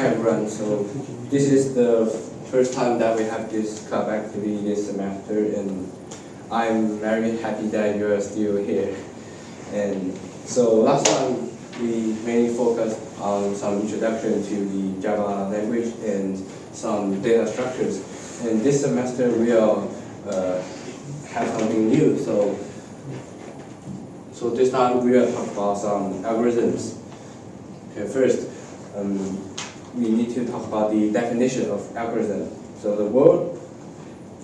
Hi everyone, so this is the first time that we have this club activity this semester, and I'm very happy that you are still here. And so last time we mainly focused on some introduction to the Java language and some data structures. And this semester we'll have something new. So this time we will talk about some algorithms. Okay, first, we need to talk about the definition of algorithm. So the word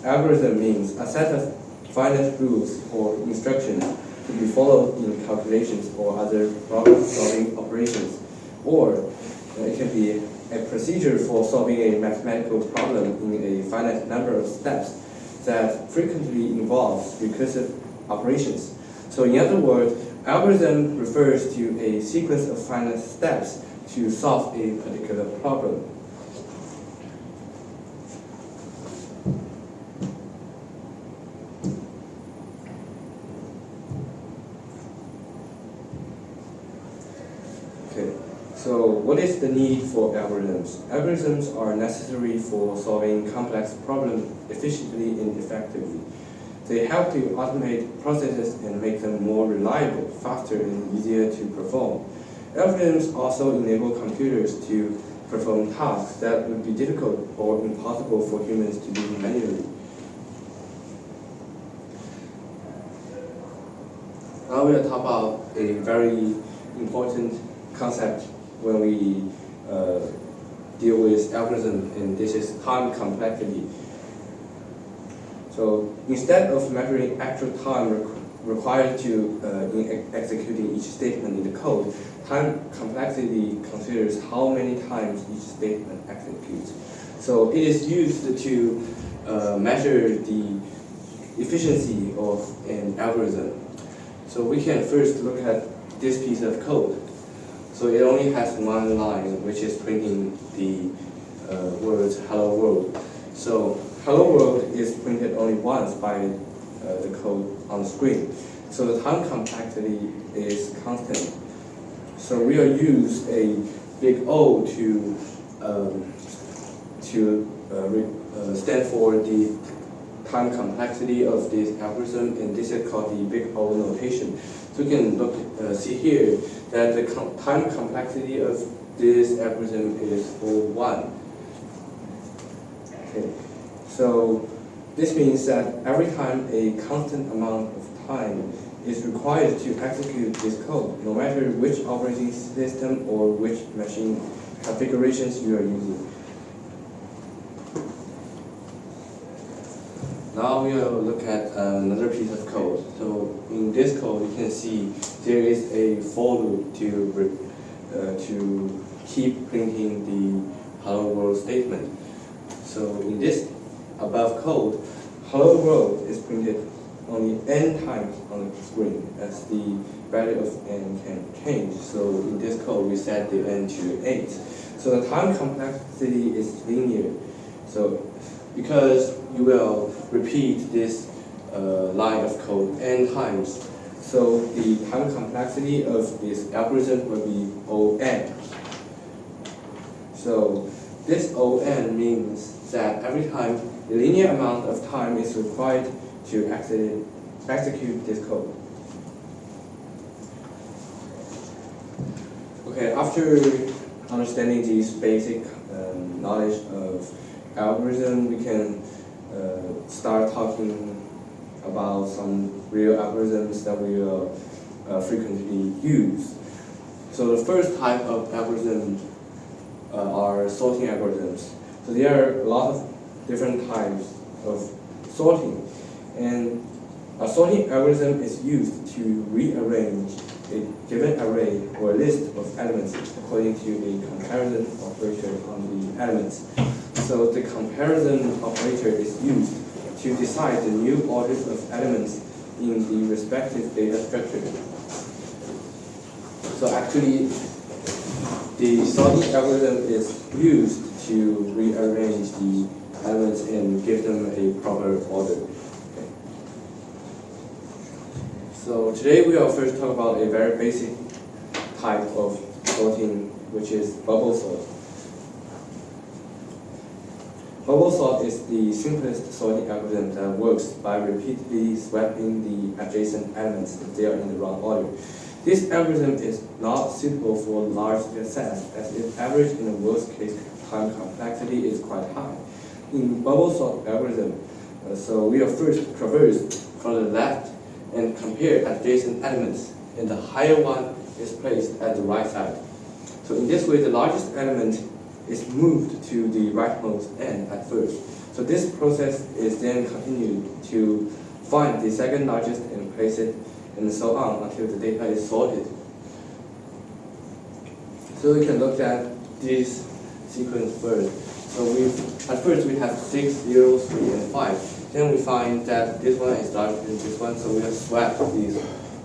algorithm means a set of finite rules or instructions to be followed in calculations or other problem-solving operations. Or it can be a procedure for solving a mathematical problem in a finite number of steps that frequently involves recursive operations. So in other words, algorithm refers to a sequence of finite steps to solve a particular problem. Okay, so what is the need for algorithms? Algorithms are necessary for solving complex problems efficiently and effectively. They help to automate processes and make them more reliable, faster, and easier to perform. Algorithms also enable computers to perform tasks that would be difficult or impossible for humans to do manually. Now we'll talk about a very important concept when we deal with algorithm, and this is time complexity. So instead of measuring actual time required to in executing each statement in the code, time complexity considers how many times each statement executes. So it is used to measure the efficiency of an algorithm. So we can first look at this piece of code. So it only has one line, which is printing the words "Hello World." So "Hello World" is printed only once by the code on the screen. So the time complexity is constant. So we will use a big O to stand for the time complexity of this algorithm, and this is called the big O notation. So you can see here that the time complexity of this algorithm is O1. Okay. So this means that every time a constant amount of time is required to execute this code, no matter which operating system or which machine configurations you are using. Now we will look at another piece of code. So in this code, you can see there is a for loop to keep printing the "Hello World" statement. So in this above code, "Hello World" is printed only n times on the screen, as the value of n can change. So in this code, we set the n to 8. So the time complexity is linear. So because you will repeat this line of code n times, so the time complexity of this algorithm will be O(n). So this O(n) means that every time a linear amount of time is required to execute this code. Okay, after understanding these basic knowledge of algorithm, we can start talking about some real algorithms that we will frequently use. So the first type of algorithm are sorting algorithms. So there are a lot of different types of sorting, and a sorting algorithm is used to rearrange a given array or list of elements according to a comparison operator on the elements. So the comparison operator is used to decide the new orders of elements in the respective data structure. So actually, the sorting algorithm is used to rearrange the elements and give them a proper order. Okay. So today we will first talk about a very basic type of sorting, which is bubble sort. Bubble sort is the simplest sorting algorithm that works by repeatedly swapping the adjacent elements if they are in the wrong order. This algorithm is not suitable for large data sets, as its average and the worst case time complexity is quite high. In bubble sort algorithm, so we are first traverse from the left and compare adjacent elements, and the higher one is placed at the right side. So in this way, the largest element is moved to the rightmost end at first. So this process is then continued to find the second largest and place it, and so on until the data is sorted. So we can look at this sequence first. So at first we have 6, 0, 3, and 5. Then we find that this one is larger than this one, so we have swapped these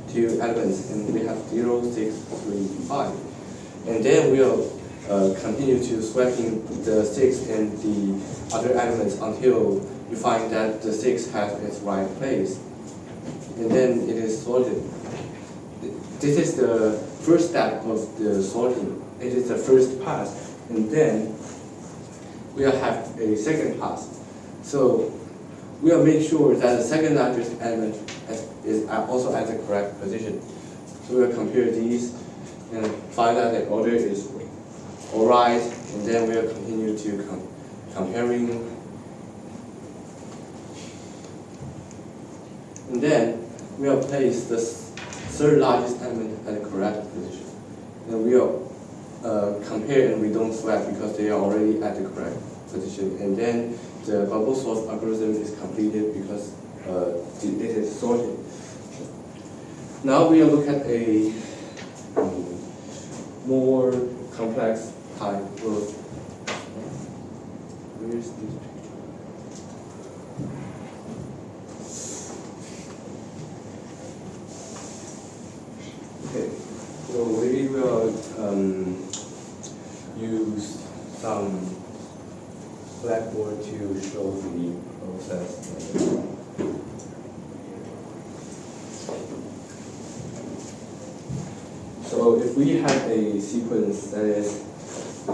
two elements, and we have 0, 6, 3, 5. And then we'll continue to swapping the 6 and the other elements until you find that the 6 has its right place. And then it is sorted. This is the first step of the sorting. It is the first pass. And then we'll have a second pass. So we'll make sure that the second largest element is also at the correct position. So we'll compare these and find that the order is alright, and then we'll continue to comparing. And then we'll place the third largest element at the correct position. And we'll compare, and we don't swap because they are already at the correct position. And then the bubble sort algorithm is completed because it is sorted. Now we'll look at a more complex type of, where's this picture? Okay, so we will use some blackboard to show the process. So if we have a sequence that is 5,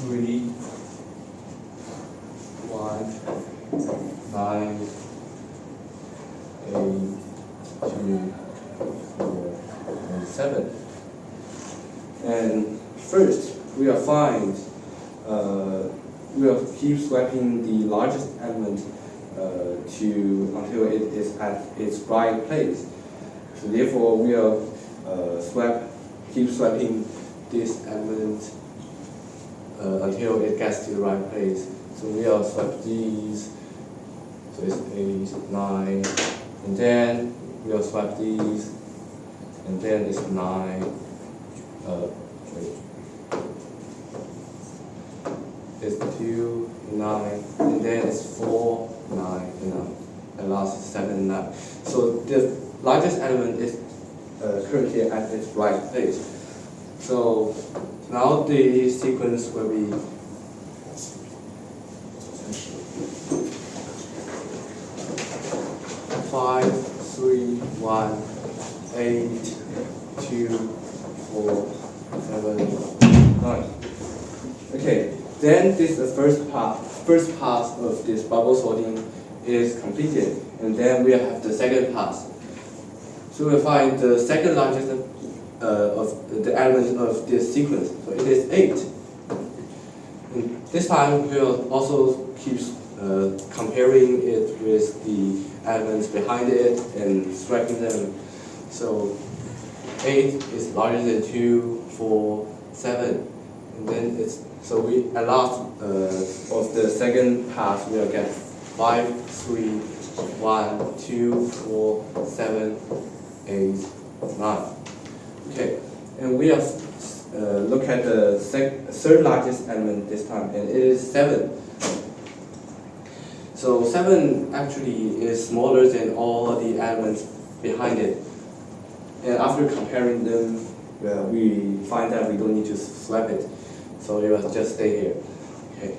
3, 1, 9, 8, 2, 4, and 7. And first, we'll find, we'll keep swapping the largest element until it is at its right place. So therefore, we'll keep swapping this element until it gets to the right place. So we'll swap these. So it's 8, 9, and then we'll swap these, and then it's 9. It's 2, 9, and then it's 4, 9, and last is 7, 9. So the largest element is currently at its right place. So now the sequence will be 5, 3, 1, 8, 2, 4, 7, 9. Okay, then this is the first pass of this bubble sorting is completed, and then we have the second pass. So we'll find the second largest of the element of this sequence. So it is 8. And this time we'll also keep comparing it with the elements behind it and swapping them. So 8 is larger than 2, 4, 7, and then it's so we at last of the second pass we'll get 5, 3, 1, 2, 4, 7, 8, 9. Okay, and we have look at the third largest element this time, and it is 7. So 7 actually is smaller than all the elements behind it. And after comparing them, we find that we don't need to swap it. So it will just stay here. Okay.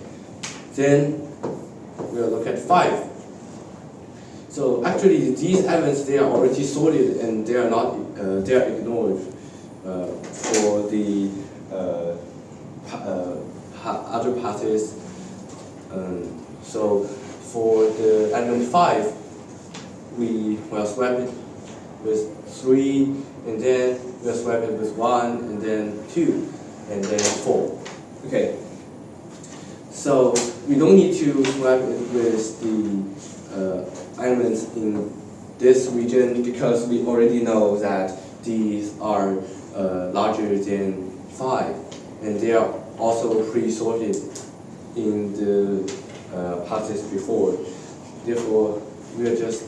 Then we'll look at 5. So actually these elements, they are already sorted and they are not they are ignored for the other passes. So for the element 5, we will swap it with 3, and then we'll swap it with 1, and then 2, and then 4. Okay. So we don't need to swap it with the elements in this region because we already know that these are larger than 5, and they are also pre-sorted in the passes before. Therefore, we'll just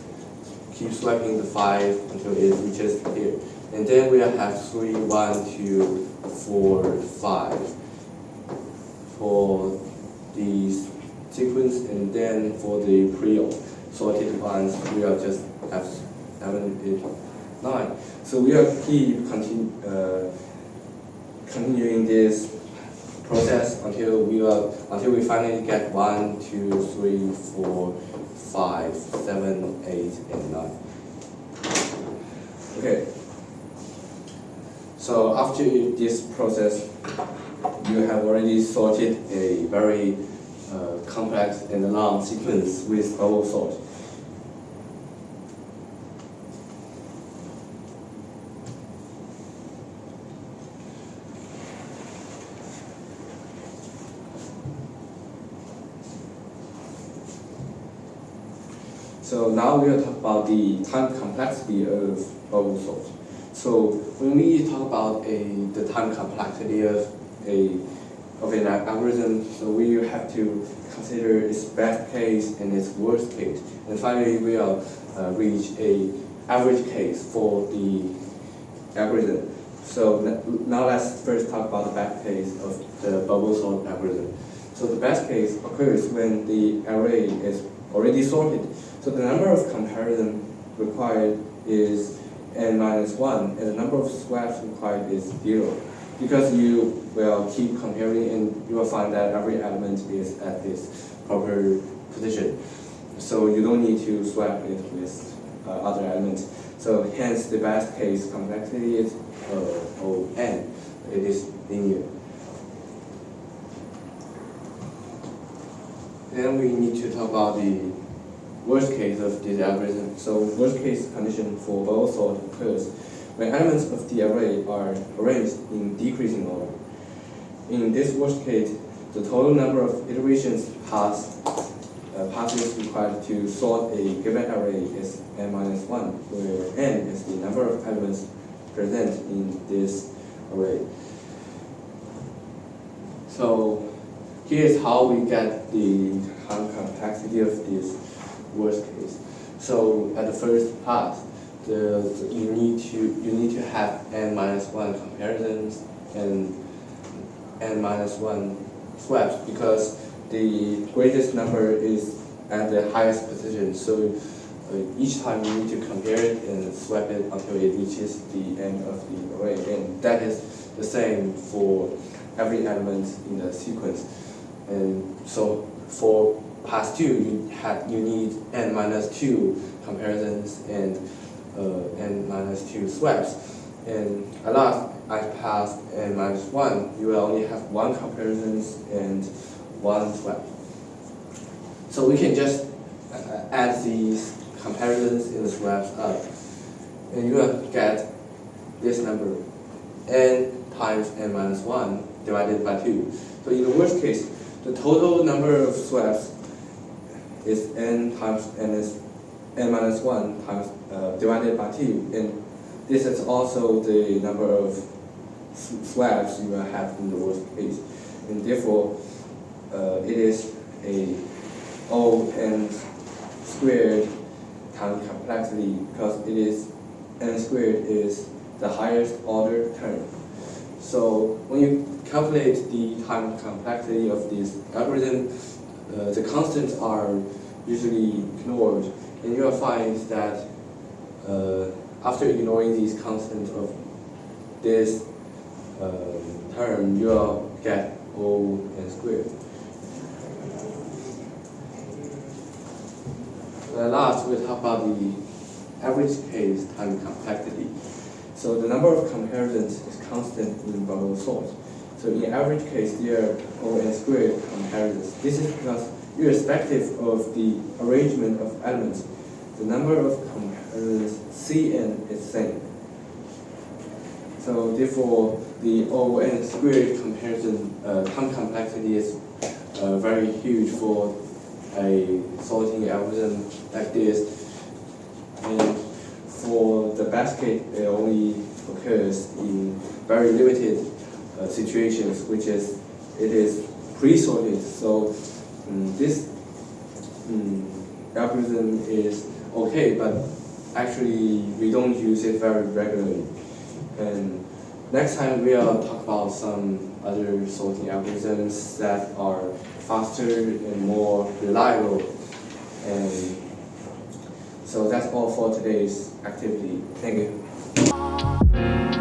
keep swapping the 5 until it reaches here. And then we'll have 3, 1, 2, 4, 5 for these sequence, and then for the pre-sorted ones, we'll just have 7, 8, 9. So we'll keep continuing this process until we finally get 1, 2, 3, 4, 5, 7, 8, and 9. Okay. So after this process, you have already sorted a very complex and long sequence with bubble sort. So now we'll talk about the time complexity of bubble sort. So when we talk about the time complexity of an algorithm, so we have to consider its best case and its worst case, and finally we'll reach a average case for the algorithm. So now let's first talk about the best case of the bubble sort algorithm. So the best case occurs when the array is already sorted. So the number of comparisons required is n-1, and the number of swaps required is 0. Because you will keep comparing, and you will find that every element is at this proper position. So you don't need to swap it with other elements. So hence the best case complexity is O(n). It is linear. Then we need to talk about the worst case of this algorithm. So worst case condition for bubble sort occurs when elements of the array are arranged in decreasing order. In this worst case, the total number of iterations passes required to sort a given array is n-1, where n is the number of elements present in this array. So here's how we get the time complexity of this worst case. So at the first pass, you need to have n-1 comparisons and n-1 swaps, because the greatest number is at the highest position. So each time you need to compare it and swap it until it reaches the end of the array. And that is the same for every element in the sequence. And so for pass 2, you need n-2 comparisons and n-2 swaps. And at last, at pass n-1, you will only have 1 comparisons and 1 swap. So we can just add these comparisons and swaps up, and you will get this number, n times n-1 divided by 2. So in the worst case, the total number of swaps is n times n-1 times divided by 2, and this is also the number of swaps you will have in the worst case, and therefore it is a O(n) squared time complexity, because it is n squared is the highest order term. So when you calculate the time complexity of this algorithm, the constants are usually ignored, and you will find that after ignoring these constants of this term, you will get O(n) squared. Last, we'll talk about the average case time complexity. So the number of comparisons is constant in bubble sort. So in average case, they are O(n) squared comparisons. This is because irrespective of the arrangement of elements, the number of comparisons Cn is same. So therefore, the O(n) squared comparison time complexity is very huge for a sorting algorithm like this. And for the basket, it only occurs in very limited situations, which is it is pre-sorted. So this algorithm is okay, but actually we don't use it very regularly. And next time we'll talk about some other sorting algorithms that are faster and more reliable. And so that's all for today's activity. Thank you.